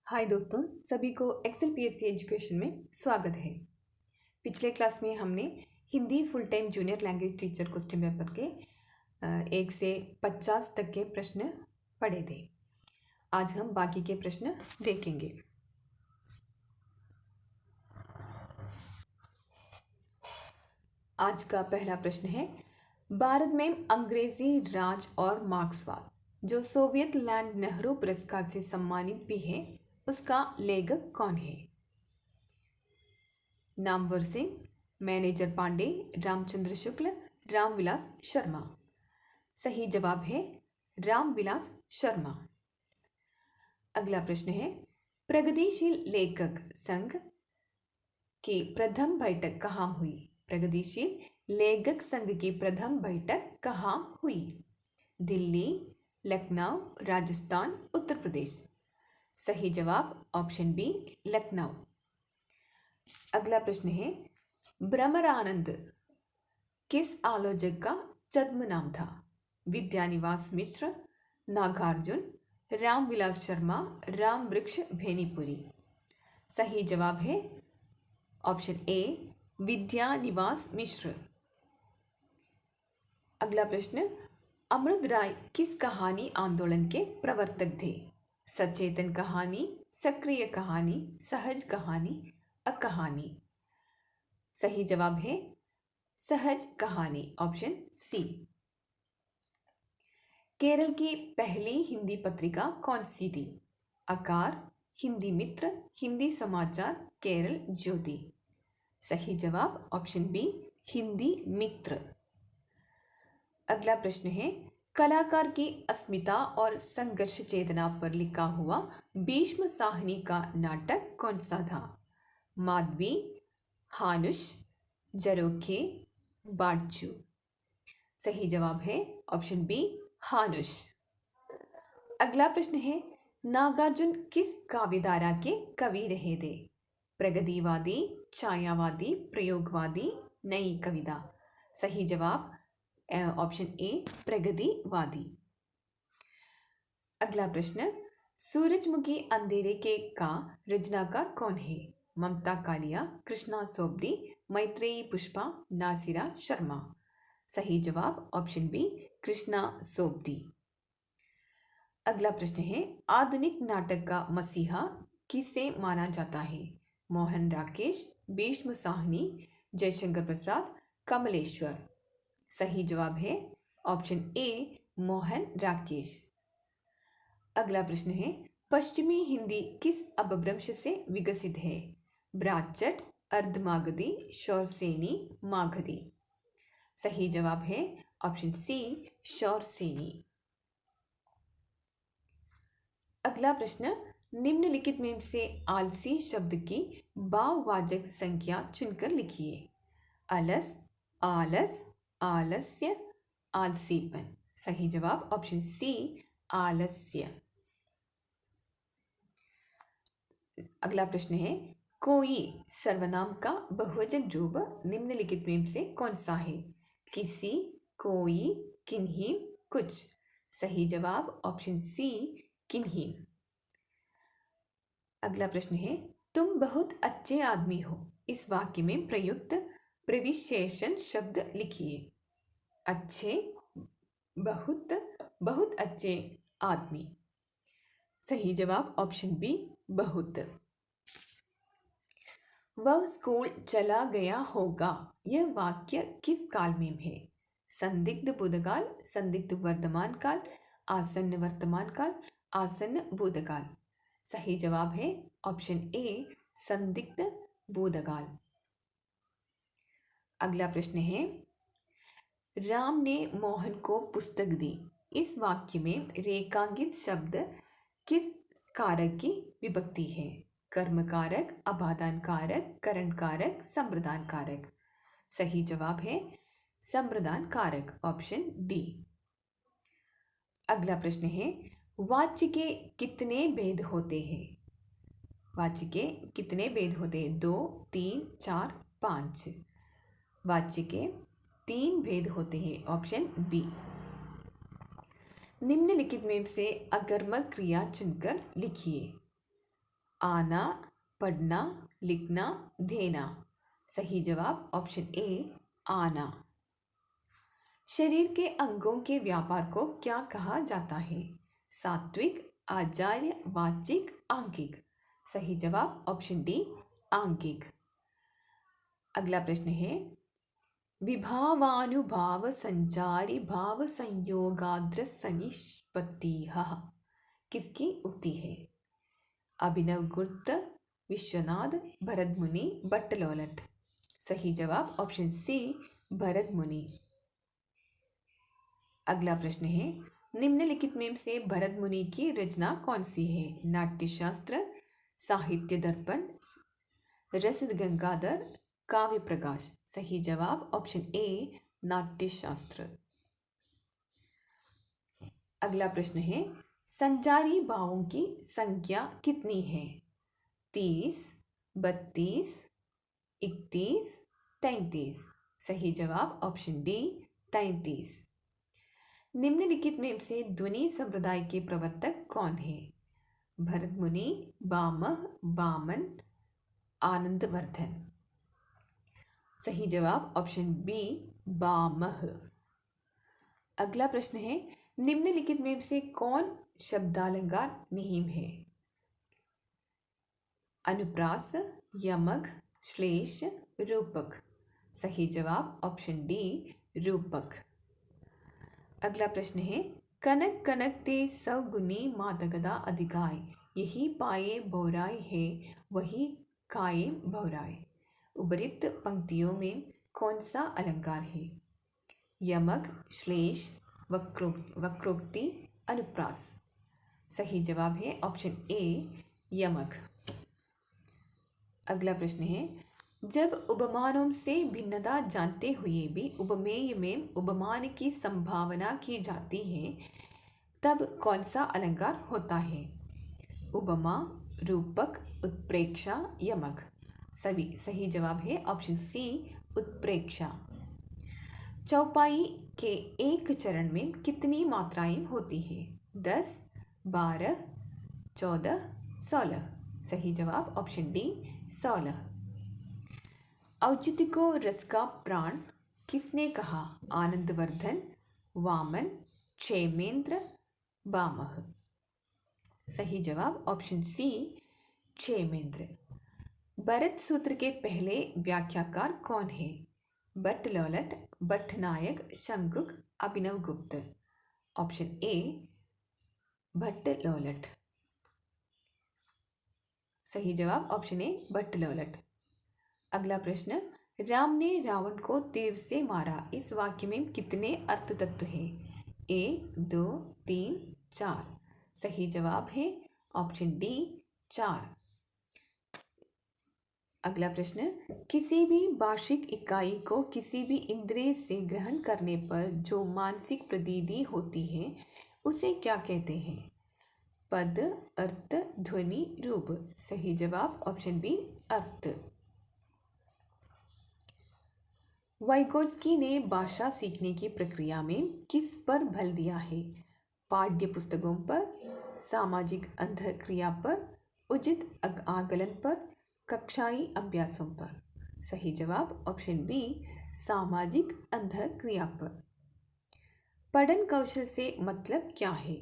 हाय दोस्तों, सभी को एक्सेल पीएससी एजुकेशन में स्वागत है। पिछले क्लास में हमने Hindi full time junior language teacher question paper के 1 से 50 तक के प्रश्न पढ़े थे। आज हम बाकी के प्रश्न देखेंगे। आज का पहला प्रश्न है, भारत में अंग्रेजी राज और मार्क्सवाद जो सोवियत लैंड नेहरू पुरस्कार से सम्मानित भी है, उसका लेखक कौन है? नामवर सिंह, मैनेजर पांडे, रामचंद्र शुक्ल, रामविलास शर्मा। सही जवाब है रामविलास शर्मा। अगला प्रश्न है, प्रगतिशील लेखक संघ की प्रथम बैठक कहाँ हुई? प्रगतिशील लेखक संघ की प्रथम बैठक कहाँ हुई? दिल्ली, लखनऊ, राजस्थान, उत्तर प्रदेश। सही जवाब ऑप्शन बी लखनऊ। अगला प्रश्न है, भ्रमरानंद किस आलोचक का छद्म नाम था? विद्यानिवास मिश्र, नागार्जुन, रामविलास शर्मा, राम वृक्ष भेनीपुरी। सही जवाब है ऑप्शन ए विद्यानिवास मिश्र। अगला प्रश्न, अमृत राय किस कहानी आंदोलन के प्रवर्तक थे? सचेतन कहानी, सक्रिय कहानी, सहज कहानी, अकहानी। सही जवाब है सहज कहानी ऑप्शन सी। केरल की पहली हिंदी पत्रिका कौन सी थी? आकार, हिंदी मित्र, हिंदी समाचार, केरल ज्योति। सही जवाब ऑप्शन बी हिंदी मित्र। अगला प्रश्न है, कलाकार की अस्मिता और संघर्ष चेतना पर लिखा हुआ भीष्म साहनी का नाटक कौन सा था? माधवी, हानुश, जरोखे, बाड़चू। सही जवाब है ऑप्शन बी हानुश। अगला प्रश्न है, नागार्जुन किस काव्यधारा के कवि रहे थे? प्रगतिवादी, छायावादी, प्रयोगवादी, नई कविता। सही जवाब ऑप्शन ए प्रगतिवादी। अगला प्रश्न, सूरजमुखी अंधेरे के का रचनाकार कौन है? ममता कालिया, कृष्णा सोबती, मैत्रेयी पुष्पा, नासिरा शर्मा। सही जवाब ऑप्शन बी कृष्णा सोबती। अगला प्रश्न है, आधुनिक नाटक का मसीहा किसे माना जाता है? मोहन राकेश, भीष्म साहनी, जयशंकर प्रसाद, कमलेश्वर। सही जवाब है ऑप्शन ए मोहन राकेश। अगला प्रश्न है, पश्चिमी हिंदी किस अपभ्रंश से विकसित है? ब्राह्मण, अर्धमागधी, शौरसेनी, मागधी। सही जवाब है ऑप्शन सी शौरसेनी। अगला प्रश्न, निम्नलिखित में से आलसी शब्द की भाववाचक संख्या चुनकर लिखिए। अलस, आलस, आलस्य, आलसीपन। सही जवाब ऑप्शन सी आलस्य। अगला प्रश्न है, कोई सर्वनाम का बहुवचन रूप निम्नलिखित में से कौन सा है? किसी, कोई, किन्हीं, कुछ। सही जवाब ऑप्शन सी किन्हीं। अगला प्रश्न है, तुम बहुत अच्छे आदमी हो, इस वाक्य में प्रयुक्त प्रविशेषण शब्द लिखिए। अच्छे, बहुत, बहुत अच्छे आदमी। सही जवाब ऑप्शन बी बहुत। वह स्कूल चला गया होगा, यह वाक्य किस काल में है? संदिग्ध भूतकाल, संदिग्ध वर्तमान काल, आसन्न वर्तमान काल, आसन्न भूतकाल। सही जवाब है ऑप्शन ए संदिग्ध भूतकाल। अगला प्रश्न है, राम ने मोहन को पुस्तक दी, इस वाक्य में रेखांकित शब्द किस कारक की विभक्ति है? कर्म कारक, अपादान कारक, करण कारक, संप्रदान कारक। सही जवाब है संप्रदान कारक ऑप्शन डी। अगला प्रश्न है, वाच्य के कितने भेद होते हैं? वाच्य के कितने भेद होते हैं? 2, 3, 4, 5। वाच्य के 3 भेद होते हैं ऑप्शन बी। निम्नलिखित में से अकर्मक क्रिया चुनकर लिखिए। आना, पढ़ना, लिखना, देना। सही जवाब ऑप्शन ए आना। शरीर के अंगों के व्यापार को क्या कहा जाता है? सात्विक, आचार्य, वाचिक, आंगिक। सही जवाब ऑप्शन डी आंगिक। अगला प्रश्न है विभावानुभाव संचारी भाव संयोगाद्र सनिष्पत्ति किसकी उक्ति है? अभिनव गुप्त, विश्वनाथ, भरत मुनि, भट्टलोलट। सही जवाब ऑप्शन सी भरत मुनि। अगला प्रश्न है निम्नलिखित में से भरत मुनि की रचना कौन सी है? नाट्यशास्त्र, साहित्य दर्पण, रस गंगाधर, काव्य प्रकाश। सही जवाब ऑप्शन ए नाट्यशास्त्र। अगला प्रश्न है संचारी भावों की संख्या कितनी है? 30, 32, 31, 33। सही जवाब ऑप्शन डी 33। निम्नलिखित में से ध्वनि संप्रदाय के प्रवर्तक कौन है? भरत मुनि, भामह, वामन, आनंदवर्धन। सही जवाब ऑप्शन बी भामह। अगला प्रश्न है निम्नलिखित में से कौन शब्दालंकार नहीं है? अनुप्रास, यमक, श्लेष, रूपक। सही जवाब ऑप्शन डी रूपक। अगला प्रश्न है कनक कनक ते सवगुनी मातगदा अधिकाय यही पाए बोराय है वही खाए बोराय। उपर्युक्त पंक्तियों में कौन सा अलंकार है? यमक, श्लेष, वक्रोक्ति, अनुप्रास। सही जवाब है ऑप्शन ए यमक। अगला प्रश्न है जब उपमानों से भिन्नता जानते हुए भी उपमेय में उपमान की संभावना की जाती है तब कौन सा अलंकार होता है? उपमा, रूपक, उत्प्रेक्षा, यमक। सही जवाब है ऑप्शन सी उत्प्रेक्षा। चौपाई के एक चरण में कितनी मात्राएं होती है? 10, 12, 14, 16। सही जवाब ऑप्शन डी 16। औचित्य को रस का प्राण किसने कहा? आनंदवर्धन, वामन, क्षेमेंद्र, भामह। सही जवाब ऑप्शन सी क्षेमेंद्र। भरत सूत्र के पहले व्याख्याकार कौन है? भट्टलोलट, भट्टनायक, शंकुक, अभिनव गुप्त। Option A Bhattalollat. सही जवाब ऑप्शन ए भट्टलोलट। अगला प्रश्न राम ने रावण को तीर से मारा इस वाक्य में कितने अर्थ तत्व हैं? 1, 2, 3, 4। सही जवाब है ऑप्शन डी 4। अगला प्रश्न किसी भी भाषिक इकाई को किसी भी इंद्रिय से ग्रहण करने पर जो मानसिक प्रतीति होती है उसे क्या कहते हैं? पद, अर्थ, ध्वनि, रूप। सही जवाब ऑप्शन बी अर्थ। वाइगोत्स्की ने भाषा सीखने की प्रक्रिया में किस पर बल दिया है? पाठ्य पुस्तकों पर, सामाजिक अंतःक्रिया पर, उचित आकलन पर, कक्षाई अभ्यासों पर। सही जवाब ऑप्शन बी सामाजिक अंतःक्रिया पर। पठन कौशल से मतलब क्या है?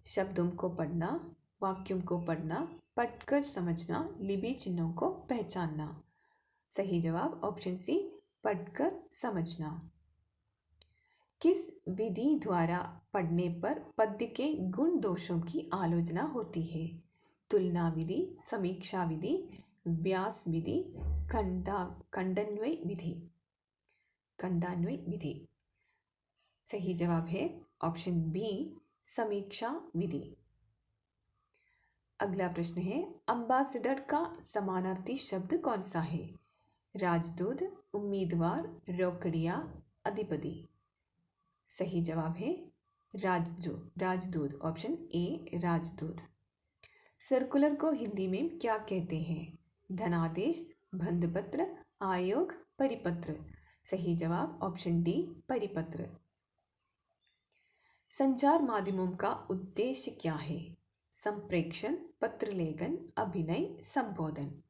शब्दों को पढ़ना, वाक्यों को पढ़ना, पढ़कर समझना, लिपि चिन्हों को पहचानना। सही जवाब ऑप्शन सी पढ़कर समझना। किस विधि द्वारा पढ़ने पर पद्य के गुण दोषों की आलोचना होती है? तुलना विधि, समीक्षा विधि, व्यास विधि, खंडान्वय विधि। खंडान्वय विधि। सही जवाब है ऑप्शन बी समीक्षा विधि। अगला प्रश्न है अम्बासडर का समानार्थी शब्द कौन सा है? राजदूत, उम्मीदवार, रोकड़िया, अधिपति। सही जवाब है राजदूत ऑप्शन ए राजदूत। सर्कुलर को हिंदी में क्या कहते हैं? धनादेश, बंधपत्र, आयोग, परिपत्र। सही जवाब ऑप्शन डी परिपत्र। संचार माध्यमों का उद्देश्य क्या है? संप्रेक्षण, पत्र लेखन, अभिनय, संबोधन।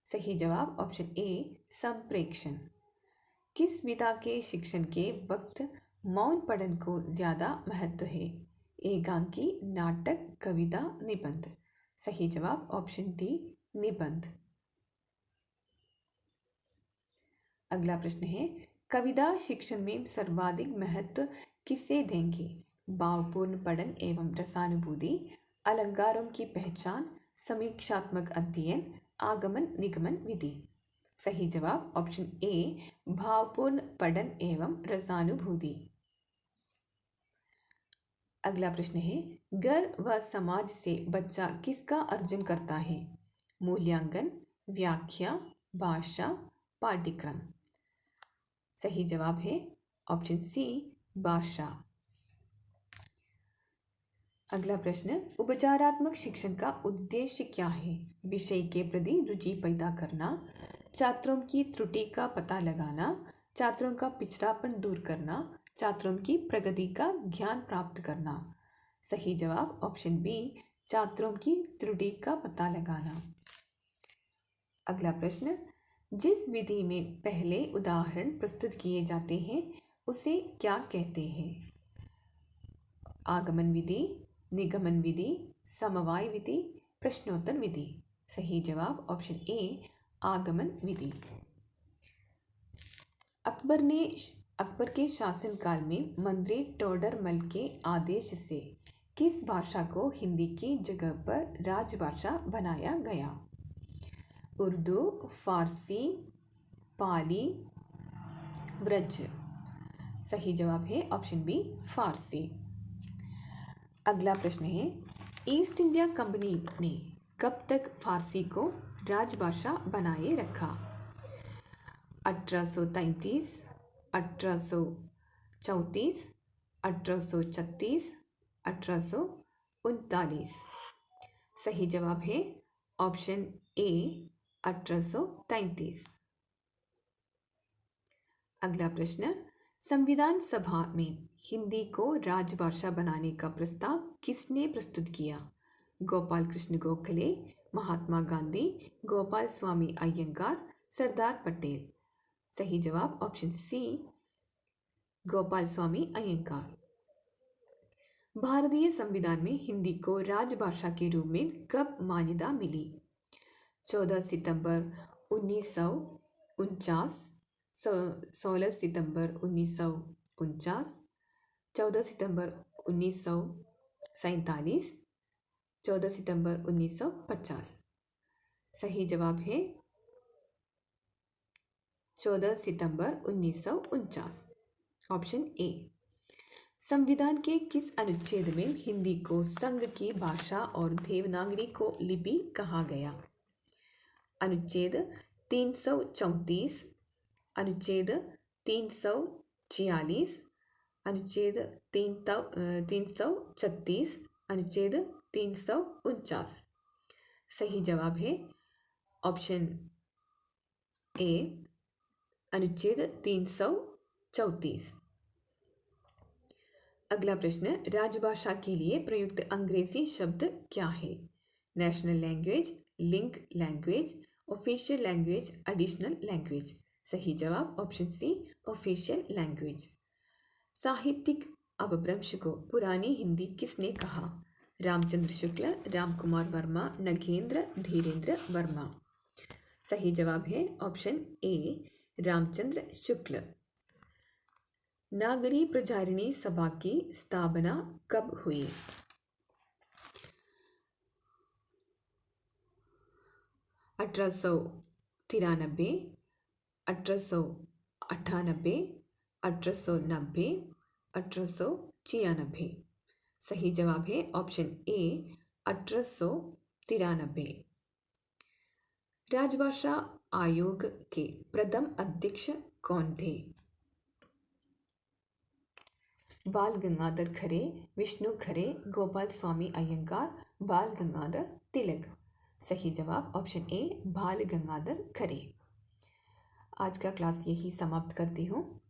सही जवाब ऑप्शन ए संप्रेक्षण। किस विधा के शिक्षण के वक्त मौन पठन को ज़्यादा महत्व है? एकांकी, नाटक, कविता, निबंध। सही जवाब ऑप्शन डी निबंध। अगला प्रश्न है, कविता शिक्षण में सर्वाधिक महत्व किसे देंगे? भावपूर्ण पठन एवं रसानुभूति, अलंकारों की पहचान, समीक्षात्मक अध्ययन, आगमन निगमन विधि। सही जवाब ऑप्शन ए भावपूर्ण पठन एवं रसानुभूति। अगला प्रश्न है, घर व समाज से बच्चा किसका अर्जन करता है? मूल्यांकन, व्याख्या, भाषा, पाठ्यक्रम। सही जवाब है ऑप्शन सी भाषा। अगला प्रश्न, उपचारात्मक शिक्षण का उद्देश्य क्या है? विषय के प्रति रुचि पैदा करना, छात्रों की त्रुटि का पता लगाना, छात्रों का पिछड़ापन दूर करना, छात्रों की प्रगति का ज्ञान प्राप्त करना। सही जवाब ऑप्शन बी छात्रों की त्रुटि का पता लगाना। अगला प्रश्न, जिस विधि में पहले उदाहरण प्रस्तुत किए जाते हैं उसे क्या कहते हैं? आगमन विधि, निगमन विधि, समवाय विधि, प्रश्नोत्तर विधि। सही जवाब ऑप्शन ए आगमन विधि। अकबर के शासनकाल में मंत्री टोडरमल के आदेश से किस भाषा को हिंदी की जगह पर राजभाषा बनाया गया? उर्दू, फारसी, पाली, ब्रज। सही जवाब है ऑप्शन बी फारसी। अगला प्रश्न है, ईस्ट इंडिया कंपनी ने कब तक फारसी को राजभाषा बनाए रखा? 1833, 1834, 1836, 1839। सही जवाब है ऑप्शन ए 1833। अगला प्रश्न, संविधान सभा में हिंदी को राजभाषा बनाने का प्रस्ताव किसने प्रस्तुत किया? गोपाल कृष्ण गोखले, महात्मा गांधी, गोपाल स्वामी अयंगार, सरदार पटेल। सही जवाब ऑप्शन सी गोपाल स्वामी अयंगार। भारतीय संविधान में हिंदी को राजभाषा के रूप में कब मान्यता मिली? 14 सितंबर 1949, 16 सितंबर 1949, 14 सितंबर 1947, 14 सितंबर 1950। सही जवाब है 14 सितंबर 1949 ऑप्शन ए। संविधान के किस अनुच्छेद में हिंदी को संघ की भाषा और देवनागरी को लिपि कहा गया? अनुच्छेद 334, अनुच्छेद 346, अनुच्छेद 336, अनुच्छेद 349। सही जवाब है ऑप्शन ए अनुच्छेद 334। अगला प्रश्न, राजभाषा के लिए प्रयुक्त अंग्रेजी शब्द क्या है? National language, link language, official language, additional language. सही जवाब ऑप्शन सी ऑफिशियल लैंग्वेज। साहित्यिक अपभ्रंश को पुरानी हिंदी किसने कहा? रामचंद्र शुक्ल, रामकुमार वर्मा, नगेंद्र धीरेन्द्र वर्मा। सही जवाब है ऑप्शन ए रामचंद्र शुक्ल। नागरी प्रचारिणी सभा की स्थापना कब हुई? 1893, 1898, 1890, 1896। सही जवाब है ऑप्शन ए 1893। राजभाषा आयोग के प्रथम अध्यक्ष कौन थे? बाल गंगाधर खरे, विष्णु खरे, गोपाल स्वामी अयंगार, बाल गंगाधर तिलक। सही जवाब ऑप्शन ए बाल गंगाधर खरे। आज का क्लास यही समाप्त करती हूँ।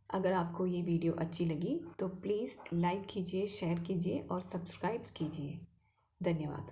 अगर आपको ये वीडियो अच्छी लगी तो प्लीज़ लाइक कीजिए, शेयर कीजिए और सब्सक्राइब कीजिए। धन्यवाद।